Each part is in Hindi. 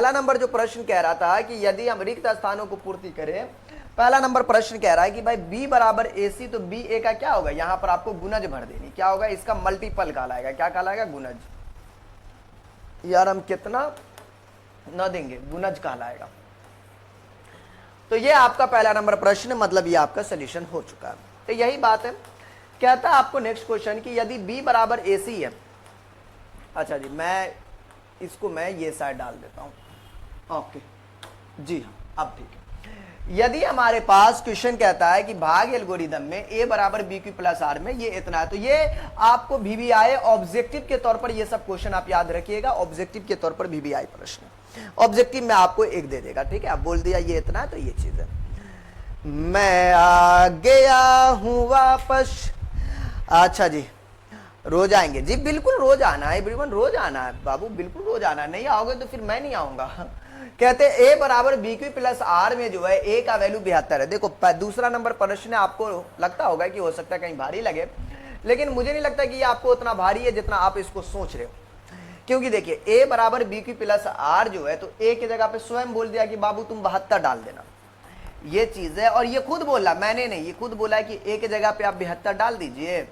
पहला नंबर जो प्रश्न कह रहा था कि यदि हम रिक्त स्थानों को पूर्ति करें, पहला नंबर प्रश्न कह रहा है कि भाई b बराबर AC, तो b a का क्या होगा, यहां पर आपको गुणज भर देनी, क्या होगा, इसका मल्टीपल कहलाएगा, क्या कहलाएगा, गुणज। यार हम कितना न देंगे, गुणज कहलाएगा। तो ये आपका पहला नंबर प्रश्न, मतलब ये आपका सोल्यूशन हो चुका है। तो यही बात है, कहता है आपको नेक्स्ट क्वेश्चन कि यदि b बराबर AC है, अच्छा जी मैं इसको मैं ये साइड डाल देता हूं, ओके जी हाँ अब ठीक है। यदि हमारे पास क्वेश्चन कहता है कि भाग एल्गोरिदम में a बराबर BQ प्लस R में ये इतना है, तो ये आपको VBI ऑब्जेक्टिव के तौर पर, ये सब क्वेश्चन आप याद रखिएगा, ऑब्जेक्टिव के तौर पर VBI प्रश्न, ऑब्जेक्टिव में आपको एक दे देगा, ठीक है। आप बोल दिया ये इतना है तो ये चीज है। मैं आ गया हूं वापस, अच्छा जी रोज आएंगे जी, बिल्कुल रोज आना है एवरीवन, रोज आना है बाबू, बिल्कुल रोज आना है, नहीं आओगे तो फिर मैं नहीं आऊंगा। कहते a बराबर BQ प्लस R में जो है a का वैल्यू 72 है। देखो दूसरा नंबर प्रश्न आपको लगता होगा कि हो सकता है कहीं भारी लगे, लेकिन मुझे नहीं लगता कि ये आपको उतना भारी है जितना आप इसको सोच रहे हो, क्योंकि देखिए a बराबर BQ प्लस R जो है, तो a की जगह पे स्वयं बोल दिया कि बाबू तुम 72 डाल देना, ये चीज है। और ये खुद बोला, मैंने नहीं, ये खुद बोला है कि a की जगह पे आप 72 डाल दीजिए,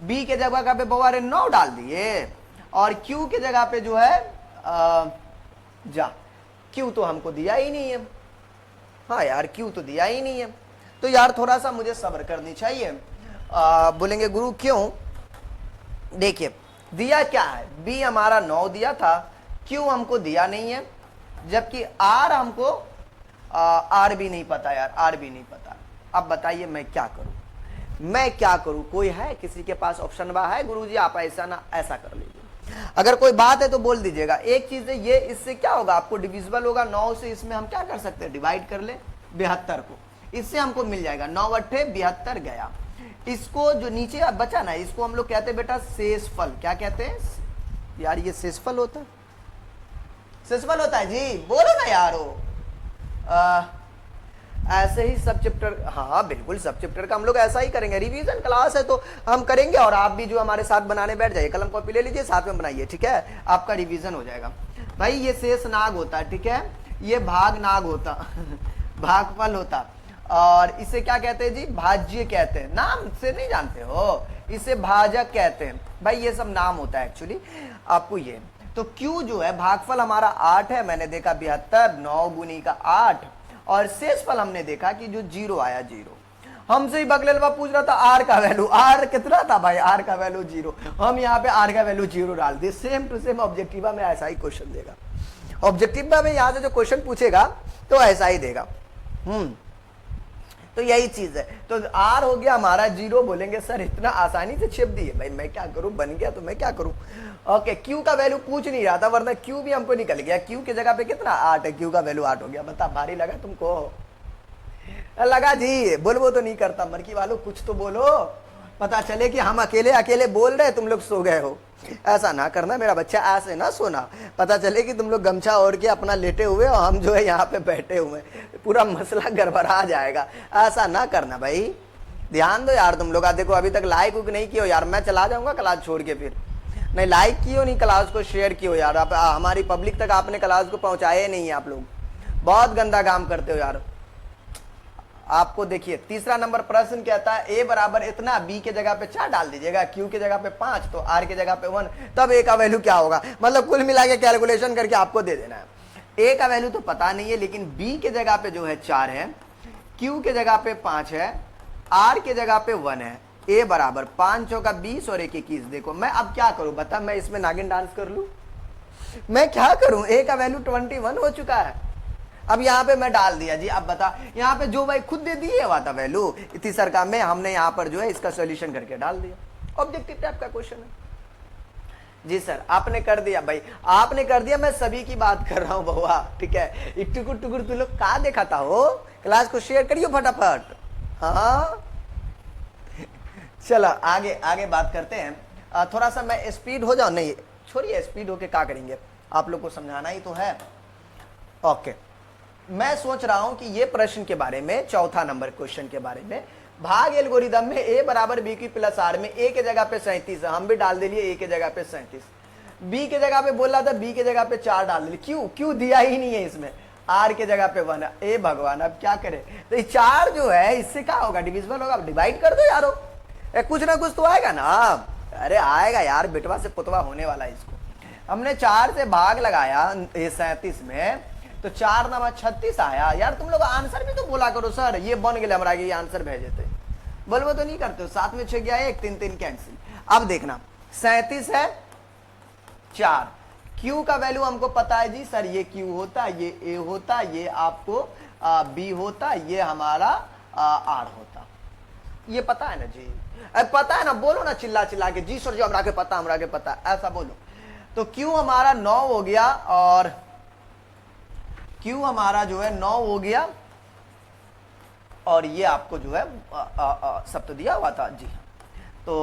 b के जगह पे बवारे 9 डाल दिए, और q की जगह पे जो है जा क्यू तो हमको दिया ही नहीं है, हाँ यार क्यू तो दिया ही नहीं है, तो यार थोड़ा सा मुझे सब्र करनी चाहिए। बोलेंगे गुरु क्यों, देखिए दिया क्या है, बी हमारा 9 दिया था, क्यू हमको दिया नहीं है, जबकि आर हमको आर भी नहीं पता यार, आर भी नहीं पता। अब बताइए मैं क्या करूं, मैं क्या करूं, कोई है किसी के पास ऑप्शन बा है, गुरुजी आप ऐसा ना ऐसा कर लीजिए, अगर कोई बात है तो बोल दीजिएगा। एक चीज है ये, इससे क्या होगा, आपको डिविजिबल होगा 9 से, इसमें हम क्या कर सकते हैं, डिवाइड कर ले 72 को, इससे हमको मिल जाएगा 9 अट्ठे 72 गया। इसको जो नीचे बचा ना, इसको हम लोग कहते हैं बेटा शेषफल, क्या कहते हैं यार, ये शेषफल होता है, शेषफल होता है जी, बोलो ना यारो। ऐसे ही सब चैप्टर, हाँ बिल्कुल सब चैप्टर का हम लोग ऐसा ही करेंगे, रिवीजन क्लास है तो हम करेंगे, और आप भी जो हमारे साथ बनाने बैठ जाइए, कलम कॉपी ले लीजिए साथ में बनाइए, ठीक है, आपका रिवीजन हो जाएगा। भाई ये शेष नाग होता है, ठीक है, ये भाग नाग होता भागफल होता, और इसे क्या कहते हैं जी, भाज्य कहते हैं, नाम से नहीं जानते हो, इसे भाजक कहते हैं, भाई ये सब नाम होता है एक्चुअली आपको ये। तो क्यू जो है भागफल हमारा 8 है, मैंने देखा 72, 9 गुनी का 8, और शेषफल हमने देखा कि जो 0 आया 0। हमसे ही बगलेलवा पूछ रहा था आर का वैल्यू, आर कितना था भाई, आर का वैल्यू 0, हम यहाँ पे आर का वैल्यू 0 डाल दिए। सेम टू सेम ऑब्जेक्टिवा में ऐसा ही क्वेश्चन देगा, ऑब्जेक्टिवा में यहाँ से जो क्वेश्चन पूछेगा तो ऐसा ही देगा। तो यही चीज है, तो आर हो गया हमारा 0, बोलेंगे सर इतना आसानी से छिप दिए, भाई मैं क्या करूं, बन गया तो मैं क्या करूं। ओके क्यू का वैल्यू पूछ नहीं रहा था, वरना क्यू भी हमको निकल गया, क्यू की जगह पे कितना 8 है, क्यू का वैल्यू 8 हो गया। बता भारी लगा तुमको, लगा जी, बोलबो तो नहीं करता, मरकी वालों कुछ तो बोलो, पता चले कि हम अकेले अकेले बोल रहे तुम लोग सो गए हो। ऐसा ना करना मेरा बच्चा, ऐसे ना सोना, पता चले कि तुम लोग गमछा ओढ़ के अपना लेटे हुए और हम जो है यहाँ पे बैठे हुए, पूरा मसला गड़बड़ा जाएगा, ऐसा ना करना भाई, ध्यान दो यार तुम लोग। देखो अभी तक लाइक नहीं किया यार, मैं चला जाऊंगा क्लास छोड़ के, फिर नहीं लाइक कियो नहीं, क्लास को शेयर कियो यार, आप हमारी पब्लिक तक आपने क्लास को पहुंचाए नहीं है, आप लोग बहुत गंदा काम करते हो यार। आपको देखिए तीसरा नंबर प्रश्न कहता है a बराबर इतना, b के जगह पे 4 डाल दीजिएगा, q के जगह पे 5, तो r के जगह पे 1, तब a का वैल्यू क्या होगा, मतलब कुल मिला के कैलकुलेशन करके आपको दे देना है। a का वैल्यू तो पता नहीं है, लेकिन b के जगह पे जो है 4 है, q के जगह पे 5 है, r के जगह पे 1 है, a बराबर 5 चौका 20 और 1 21। देखो मैं अब क्या करूं, बता मैं इसमें नागिन डांस कर लूं, मैं क्या करूं, a का वैल्यू 21 हो चुका है, अब यहाँ पे मैं डाल दिया जी। अब बता यहाँ पे जो भाई खुद दे दिए हुआ था वैल्यू इतनी सरकार में, हमने यहाँ पर जो है इसका सॉल्यूशन करके डाल दिया, ऑब्जेक्टिव टाइप का क्वेश्चन है जी। सर आपने कर दिया, भाई आपने कर दिया, मैं सभी की बात कर रहा हूँ बहुआ, ठीक है, टुकुर टुकुर तुम लोग कहा देखा था हो, क्लास को शेयर करियो फटाफट। हाँ चलो आगे आगे बात करते हैं, थोड़ा सा मैं स्पीड हो जाऊं, नहीं छोड़िए स्पीड होके क्या करेंगे, आप लोग को समझाना ही तो है। ओके मैं सोच रहा हूं कि ये प्रश्न के बारे में, चौथा नंबर क्वेश्चन के बारे में, भाग एल्गोरिदम में a बराबर BQ प्लस R में a के जगह पे 37 है, हम भी डाल दिए a के जगह पे 37। बी के जगह पे बोल रहा था, बी के जगह पे 4 डाल दिया, क्यों क्यों दिया ही नहीं है इसमें, आर के जगह पे 1। ए भगवान अब क्या करे, तो ये 4 जो है इससे क्या होगा, डिविजिबल होगा, डिवाइड कर दो यारो, कुछ ना कुछ तो आएगा ना। अरे आएगा यार, बेटवा से पुतवा होने वाला है इसको। हमने 4 से भाग लगाया 37 में, तो 4 × 36 आया। यार तुम लोग आंसर भी तो बोला करो सर, ये बन गए हमारा, ये आंसर भेजे थे, बोलबो तो नहीं करते हो। 7 में 6 गया 1, 3 3 कैंसिल। अब देखना 37 है 4, Q का वैल्यू हमको पता है जी सर, ये Q होता, ये A होता, ये आपको B होता, ये हमारा R होता, ये पता है ना जी, पता है ना, बोलो ना चिल्ला चिल्ला के, जी सर जी हमरा के पता, ऐसा बोलो। तो Q हमारा 9 हो गया, और Q हमारा जो है 9 हो गया, और ये आपको जो है सब तो दिया हुआ था जी। तो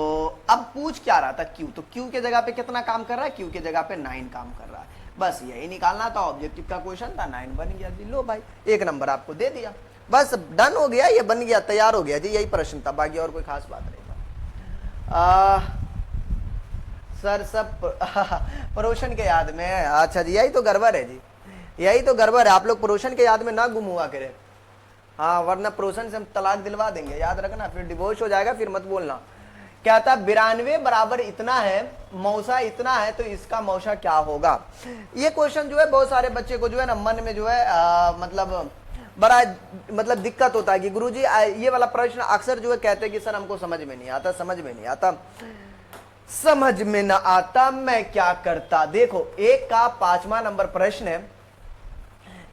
अब पूछ क्या रहा था Q, तो Q के जगह पे कितना काम कर रहा है, Q के जगह पे 9 काम कर रहा है, बस यही निकालना था, ऑब्जेक्टिव का क्वेश्चन था, 9 बन गया जी। लो भाई 1 नंबर आपको दे दिया, बस डन हो गया, ये बन गया, तैयार हो गया जी, यही प्रश्न था, बाकी और कोई खास बात नहीं था। सर सब परोशन के याद में, अच्छा जी, यही तो गड़बड़ है जी, यही तो गड़बड़ है, आप लोग परोशन के याद में ना गुम हुआ करें, हाँ, वरना परोशन से हम तलाक दिलवा देंगे, याद रखना, फिर डिवोर्स हो जाएगा, फिर मत बोलना। क्या था, 92 बराबर इतना है, मौसा इतना है, तो इसका मौसा क्या होगा। ये क्वेश्चन जो है बहुत सारे बच्चे को जो है ना मन में जो है मतलब बड़ा मतलब दिक्कत होता है कि गुरुजी ये वाला प्रश्न अक्सर जो है कहते हैं कि सर हमको समझ में नहीं आता, समझ में ना आता, मैं क्या करता। देखो 1 का 5वां नंबर प्रश्न है,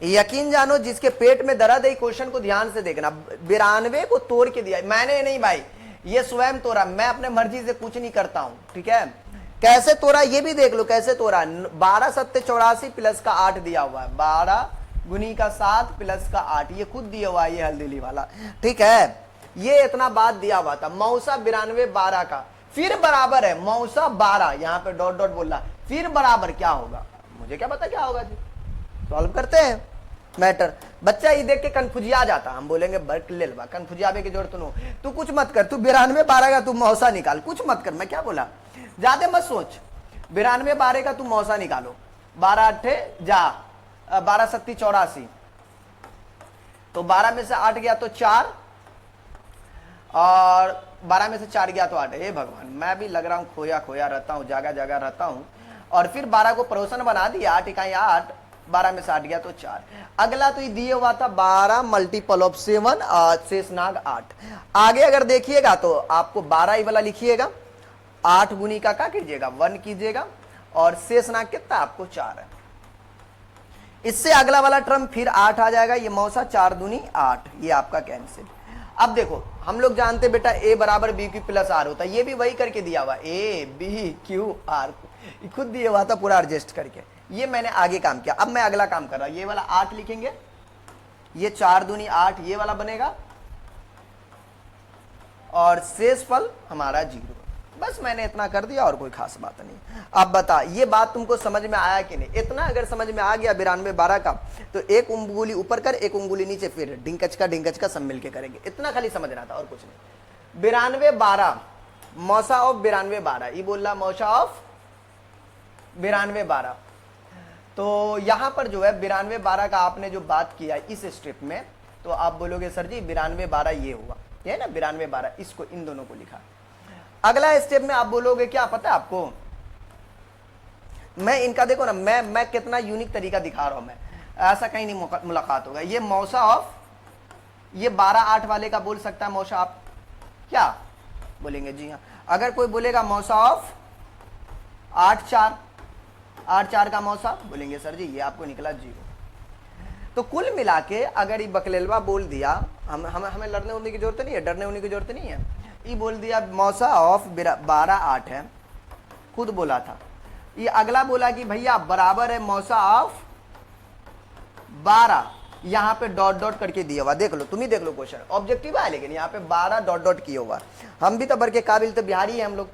यकीन जानो जिसके पेट में दर्द है, क्वेश्चन को ध्यान से देखना, 92 को तोड़ के दिया, मैंने नहीं भाई, ये स्वयं तोड़ा, मैं अपने मर्जी से कुछ नहीं करता हूं, ठीक है। कैसे तोड़ा ये भी देख लो, कैसे तोड़ा, 12 7 84 प्लस का 8 दिया हुआ है, 12 गुनी का 7 प्लस का 8, ये खुद दिया हुआ है, ये हल्दीली वाला, ठीक है, ये इतना बात दिया हुआ था। मौसा 92 12 का, फिर बराबर है मौसा 12, यहां पे डॉट डॉट बोल रहा, फिर बराबर क्या होगा, मुझे क्या पता क्या होगा जी, सॉल्व करते हैं मैटर। बच्चा ये देख के कन्फ्यूजिया जाता, हम बोलेंगे बर्क ले लवा, कन्फ्यूजियाबे की जरूरत नहीं, तू कुछ मत कर, तू 92 12 का तू मौसा निकाल, कुछ मत कर, मैं क्या बोला, ज्यादा मत सोच, 92 12 का तू मौसा निकालो, 12 8 जा 12 7 84, तो 12 में से 8 गया तो 4, और 12 में से 4 गया तो 8, हे भगवान, मैं भी लग रहा हूं खोया खोया रहता हूं, जागा जागा रहता हूं, और फिर 12 को पड़ोसन बना दिया, 8 इकाई 8, 12 में से 8 गया तो 4। अगला तो ये दिए हुआ था 12 मल्टीपल ऑफ 7, शेष नाग 8। आगे अगर देखिएगा तो आपको 12 ही वाला लिखिएगा, 8 गुनी का क्या कीजिएगा 1 कीजिएगा, और शेष नाग कितना आपको 4 है। इससे अगला वाला टर्म फिर 8 आ जाएगा, ये मौसा 4 दूनी 8, ये आपका कैंसिल। अब देखो हम लोग जानते बेटा A बराबर बी क्यू प्लस आर होता है, ये भी वही करके दिया हुआ, A B Q R, खुद दिया हुआ था पूरा एडजस्ट करके, ये मैंने आगे काम किया। अब मैं अगला काम कर रहा हूं, ये वाला 8 लिखेंगे, ये 4 दूनी 8, ये वाला बनेगा, और शेष फल हमारा 0। बस मैंने इतना कर दिया, और कोई खास बात नहीं। अब बता ये बात तुमको समझ में आया कि नहीं, इतना अगर समझ में आ गया 92 12 का, तो 1 उंगली ऊपर कर 1 उंगली नीचे, फिर डिंकच का सब मिलके करेंगे, इतना खाली समझना था और कुछ नहीं। 92 12 मौसा ऑफ 92 12, ये बोल रहा मौसा ऑफ 92 12, तो यहां पर जो है 92 12 का आपने जो बात किया इस स्टेप में, तो आप बोलोगे सर जी 92 12 ये हुआ, ये है ना 92 12, इसको इन दोनों को लिखा। अगला स्टेप में आप बोलोगे क्या पता है आपको, मैं इनका देखो ना, मैं कितना यूनिक तरीका दिखा रहा हूं, मैं ऐसा कहीं नहीं मुलाकात होगा। ये मौसा ऑफ, ये 12 8 वाले का बोल सकता है मौसा, आप क्या बोलेंगे जी हाँ। अगर कोई बोलेगा मौसा ऑफ 8 4 का मौसा, बोलेंगे सर जी ये आपको निकला 0। तो कुल मिला के अगर ये बकलेलवा बोल दिया, हमें लड़ने होने की जरूरत नहीं है, डरने होने की जरूरत नहीं है, ये बोल दिया मौसा ऑफ 12 8 है, खुद बोला था। ये अगला बोला कि भैया बराबर है मौसा ऑफ 12, यहां पे डॉट डॉट करके दिया हुआ, देख लो तुम ही देख लो क्वेश्चन ऑब्जेक्टिव है, लेकिन यहाँ पे 12 डॉट डॉट किया हुआ। हम भी तो बर के काबिल तो बिहारी है हम लोग,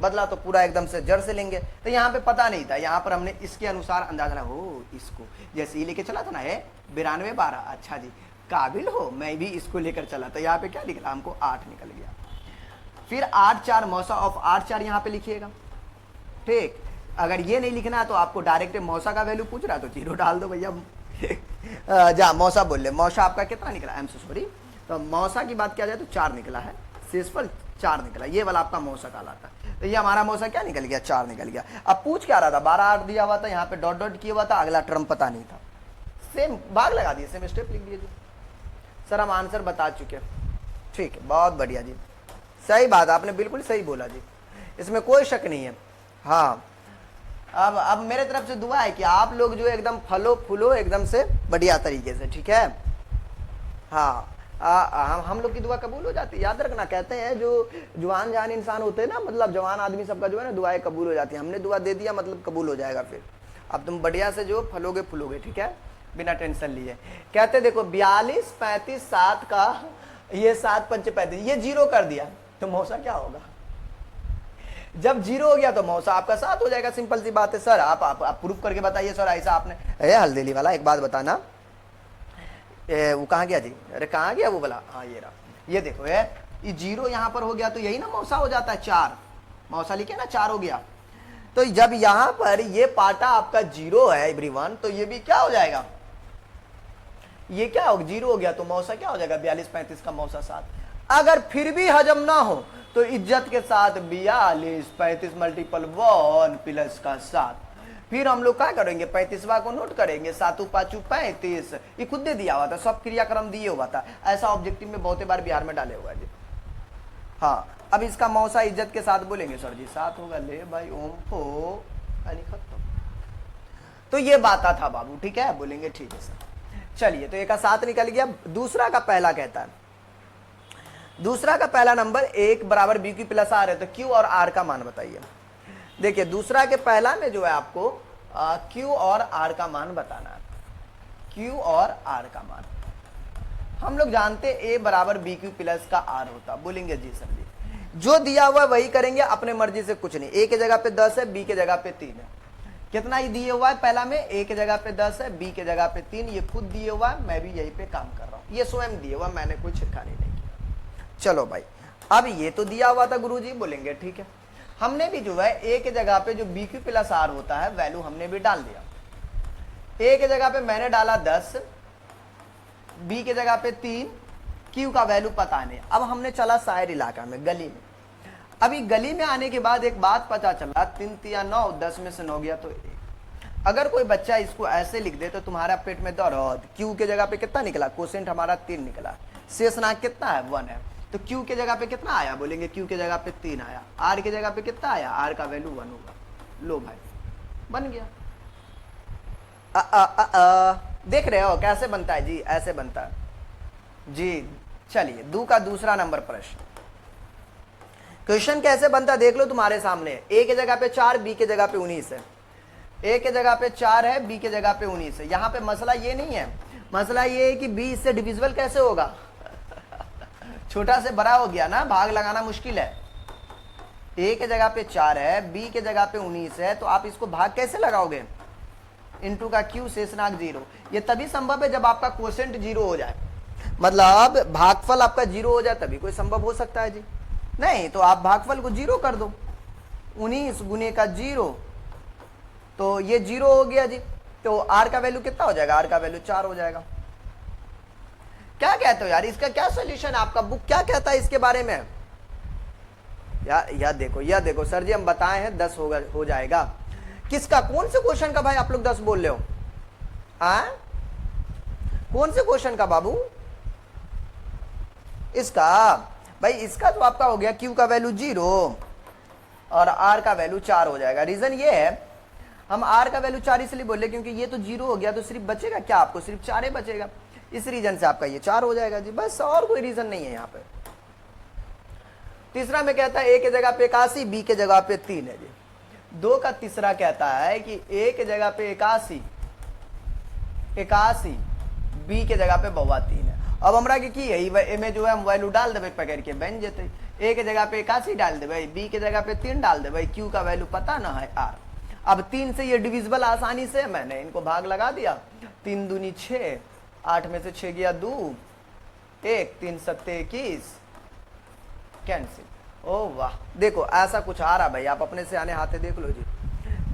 बदला तो पूरा एकदम से जड़ से लेंगे, तो यहाँ पे पता नहीं था, यहाँ पर हमने इसके अनुसार अंदाजा हो, इसको जैसे ये लेके चला था ना है 92 12, अच्छा जी काबिल हो, मैं भी इसको लेकर चला, तो यहाँ पे क्या निकला हमको 8 निकल गया। फिर 8 4 मौसा ऑफ 8 4 यहाँ पे लिखिएगा, ठीक। अगर ये नहीं लिखना है तो आपको डायरेक्ट मौसा का वैल्यू पूछ रहा है तो 0 डाल दो भैया। जा मौसा बोल ले, मौसा आपका कितना निकला, आई एम सो सॉरी। तो मौसा की बात किया जाए तो 4 निकला है, शेषफल 4 निकला, ये वाला आपका मौसा कहलाता है। तो ये हमारा मौसा क्या निकल गया, 4 निकल गया। अब पूछ क्या रहा था, 12 8 दिया हुआ था, यहाँ पे डॉट डॉट किया हुआ था, अगला टर्म पता नहीं था, सेम भाग लगा दिए, सेम स्टेप लिख दिए जी। सर हम आंसर बता चुके, ठीक है, बहुत बढ़िया जी, सही बात, आपने बिल्कुल सही बोला जी, इसमें कोई शक नहीं है। हाँ अब मेरे तरफ से दुआ है कि आप लोग जो एकदम फलो फूलो एकदम से बढ़िया तरीके से, ठीक है। हाँ हम लोग की दुआ कबूल हो जाती है, याद रखना, कहते हैं जो जवान जान इंसान होते हैं ना, मतलब जवान आदमी सबका जो है ना दुआएं कबूल हो जाती है। हमने दुआ दे दिया मतलब कबूल हो जाएगा, फिर अब तुम बढ़िया से जो फलोगे फूलोगे, ठीक है, बिना टेंशन लिए। कहते देखो 42 35 7 का ये 7 5 35, ये 0 कर दिया तो मौसा क्या होगा, जब 0 हो गया तो मौसा आपका 7 हो जाएगा, सिंपल सी बात है। सर आप प्रूफ करके बताइए सर, ऐसा आपने हल्दीली वाला एक बात बताना, वो कहाँ गया जी, अरे कहाँ गया वो वाला, हाँ ये रहा, ये देखो ये 0 यहाँ पर हो गया तो यही ना मौसा हो जाता है, 4 मौसा लिखे ना, 4 हो गया। तो जब यहां पर ये पाटा आपका 0 है एवरीवन, तो ये भी क्या हो जाएगा, ये क्या हो 0 हो गया तो मौसा क्या हो जाएगा, 42 35 का मौसा 7। अगर फिर भी हजम ना हो तो इज्जत के साथ 42 35 मल्टीपल 1 प्लस का 7, फिर हम लोग क्या करेंगे, 35वां को नोट करेंगे, 7 5 35, ये खुद दे दिया हुआ था, सब क्रियाक्रम दिए हुआ था, ऐसा ऑब्जेक्टिव में बहुत बार बिहार में डाले हुआ है जी। हाँ अब इसका मौसा इज्जत के साथ बोलेंगे सर जी 7 होगा, ले भाई ओम हो खत्म। तो ये बात था बाबू, ठीक है, बोलेंगे ठीक है सर। चलिए तो एक का 7 निकल गया। दूसरा का पहला कहता है, दूसरा का पहला नंबर 1 बराबर बी क्यू प्लस आर है, तो क्यू और आर का मान बताइए। देखिए दूसरा के पहला में जो है आपको क्यू और आर का मान बताना है, क्यू और आर का मान हम लोग जानते ए बराबर बी क्यू प्लस का आर होता, बोलेंगे जी सर जी, जो दिया हुआ वही करेंगे, अपने मर्जी से कुछ नहीं। ए के जगह पे 10 है, बी के जगह पे 3 है, कितना ही दिए हुआ है पहला में, ए के जगह पे 10 है, बी के जगह पे 3, ये खुद दिए हुआ है, मैं भी यही पे काम कर रहा हूं, ये स्वयं दिए हुआ, मैंने कोई छिटकानी नहीं किया। चलो भाई अब ये तो दिया हुआ था गुरुजी, बोलेंगे ठीक है, हमने भी जो है ए के जगह पे जो बी क्यू प्लस आर होता है वैल्यू हमने भी डाल दिया। ए के जगह पे मैंने डाला 10, बी के जगह पे 3, क्यू का वैल्यू पता नहीं। अब हमने चला शायर इलाका में, गली में, अभी गली में आने के बाद एक बात पता चला, 3 3 9, 10 में से 9 गया तो 1। अगर कोई बच्चा इसको ऐसे लिख दे तो तुम्हारा पेट में दर्द, क्यू के जगह पे कितना निकला, कोसेंट हमारा 3 निकला, शेषनाग कितना है 1 है, तो क्यू के जगह पे कितना आया, बोलेंगे क्यू के जगह पे 3 आया, आर के जगह पे कितना आया, आर का वैल्यू 1 होगा। लो भाई बन गया। देख रहे हो कैसे बनता है जी, ऐसे बनता है जी। चलिए दू का दूसरा नंबर प्रश्न, क्वेश्चन कैसे बनता है देख लो तुम्हारे सामने। ए के जगह पे 4, बी के जगह पे 19 है, ए के जगह पे 4 है, बी के जगह पे 19 है। यहां पे मसला ये नहीं है, मसला ये है कि बी इससे डिविजिबल कैसे होगा छोटा से बड़ा हो गया ना, भाग लगाना मुश्किल है। ए के जगह पे 4 है, बी के जगह पे 19 है, तो आप इसको भाग कैसे लगाओगे, इंटू का क्यू शेषनाग 0। ये तभी संभव है जब आपका क्वोशेंट 0 हो जाए, मतलब भागफल आपका 0 हो जाए तभी कोई संभव हो सकता है जी, नहीं तो आप भागफल को 0 कर दो, 19 गुने का 0, तो ये 0 हो गया जी। तो आर का वैल्यू कितना हो जाएगा, आर का वैल्यू 4 हो जाएगा। क्या कहते हो यार, इसका क्या सोल्यूशन, आपका बुक क्या कहता है इसके बारे में यार। यह देखो सर जी हम बताए हैं 10 हो जाएगा। किसका, कौन से क्वेश्चन का भाई आप लोग 10 बोल रहे हो, कौन से क्वेश्चन का बाबू, इसका भाई, इसका तो आपका हो गया क्यू का वैल्यू 0 और आर का वैल्यू 4 हो जाएगा। रीजन ये है, हम आर का वैल्यू 4 इसलिए बोले क्योंकि ये तो 0 हो गया, तो सिर्फ बचेगा क्या, आपको सिर्फ 4 ही बचेगा, इस रीजन से आपका ये 4 हो जाएगा जी, बस और कोई रीजन नहीं है यहाँ पे। तीसरा में कहता है ए के जगह पे 81, बी के जगह पे 3 है जी। 2 का तीसरा कहता है कि ए के जगह पे 81, बी के जगह पे 3 है। अब हमरा के की है में जो है हम वैल्यू डाल देवे पकड़ के बन जेते, ए के जगह पे 81 डाल देवे, बी के जगह पे 3 डाल देवे, क्यू का वैल्यू पता ना है आर। अब 3 से ये डिविजिबल आसानी से, मैंने इनको भाग लगा दिया, 3 दूनी 6, 8 में से 6 गया 2, 1 3 7 21, कैंसिल। ओ वाह, देखो ऐसा कुछ आ रहा भाई, आप अपने से आने हाथे देख लो जी।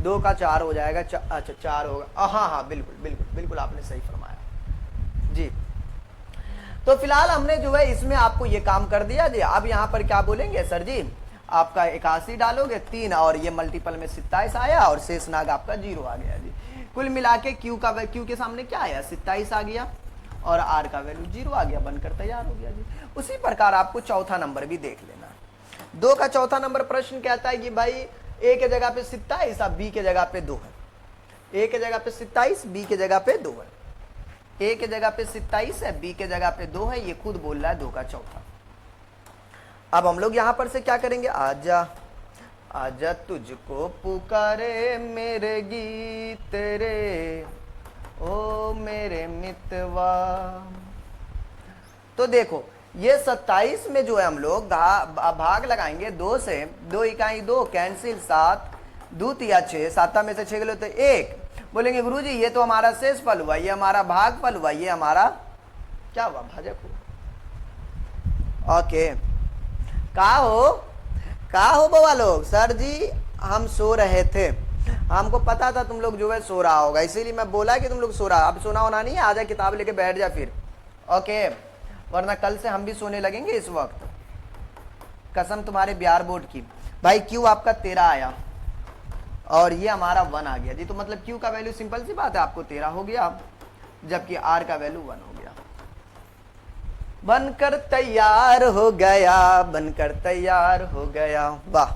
2 का 4 हो जाएगा, अच्छा 4 होगा, हाँ हाँ बिल्कुल बिल्कुल बिल्कुल आपने सही फरमाया जी। तो फिलहाल हमने जो है इसमें आपको ये काम कर दिया जी। अब यहाँ पर क्या बोलेंगे सर जी, आपका 81 डालोगे 3 और ये मल्टीपल में 27 आया और शेष नाग आपका 0 आ गया जी। कुल मिला के क्यू के सामने क्या आया, 27 आ गया और आर का वैल्यू 0 आ गया, बनकर तैयार हो गया जी। उसी प्रकार आपको चौथा नंबर भी देख लेना। 2 का चौथा नंबर प्रश्न कहता है कि भाई ए के जगह पे 27 अब बी के जगह पे 2 है। ए के जगह पे 27 बी के जगह पे 2 है। ए के जगह पे 27 है, बी के जगह पे 2 है, ये खुद बोल रहा है 2 का चौथा। अब हम लोग यहां पर से क्या करेंगे, आजा आजा तुझको पुकारे मेरे गीत रे ओ मेरे मितवा। तो देखो ये 27 में जो है हम लोग भाग लगाएंगे 2 से, 2 इकाई 2 कैंसिल, 7 2 तिया 6, 7 में से 6 गए तो 1। बोलेंगे गुरुजी ये तो हमारा शेष फल हुआ, ये हमारा भाग फल हुआ, ये हमारा क्या हुआ, भाजक हुआ। ओके का हो बाबा लोग, सर जी हम सो रहे थे, हमको पता था तुम लोग जो है सो रहा होगा, इसीलिए मैं बोला कि तुम लोग सो रहा। अब सोना होना नहीं है, आजा किताब लेके बैठ जा फिर, ओके, वरना कल से हम भी सोने लगेंगे इस वक्त, कसम तुम्हारे बिहार बोर्ड की। भाई क्यू आपका 13 आया और ये हमारा 1 आ गया जी। तो मतलब क्यू का वैल्यू सिंपल सी बात है आपको 13 हो गया, जबकि आर का वैल्यू 1 हो गया। बनकर तैयार हो गया, बनकर तैयार हो गया, वाह।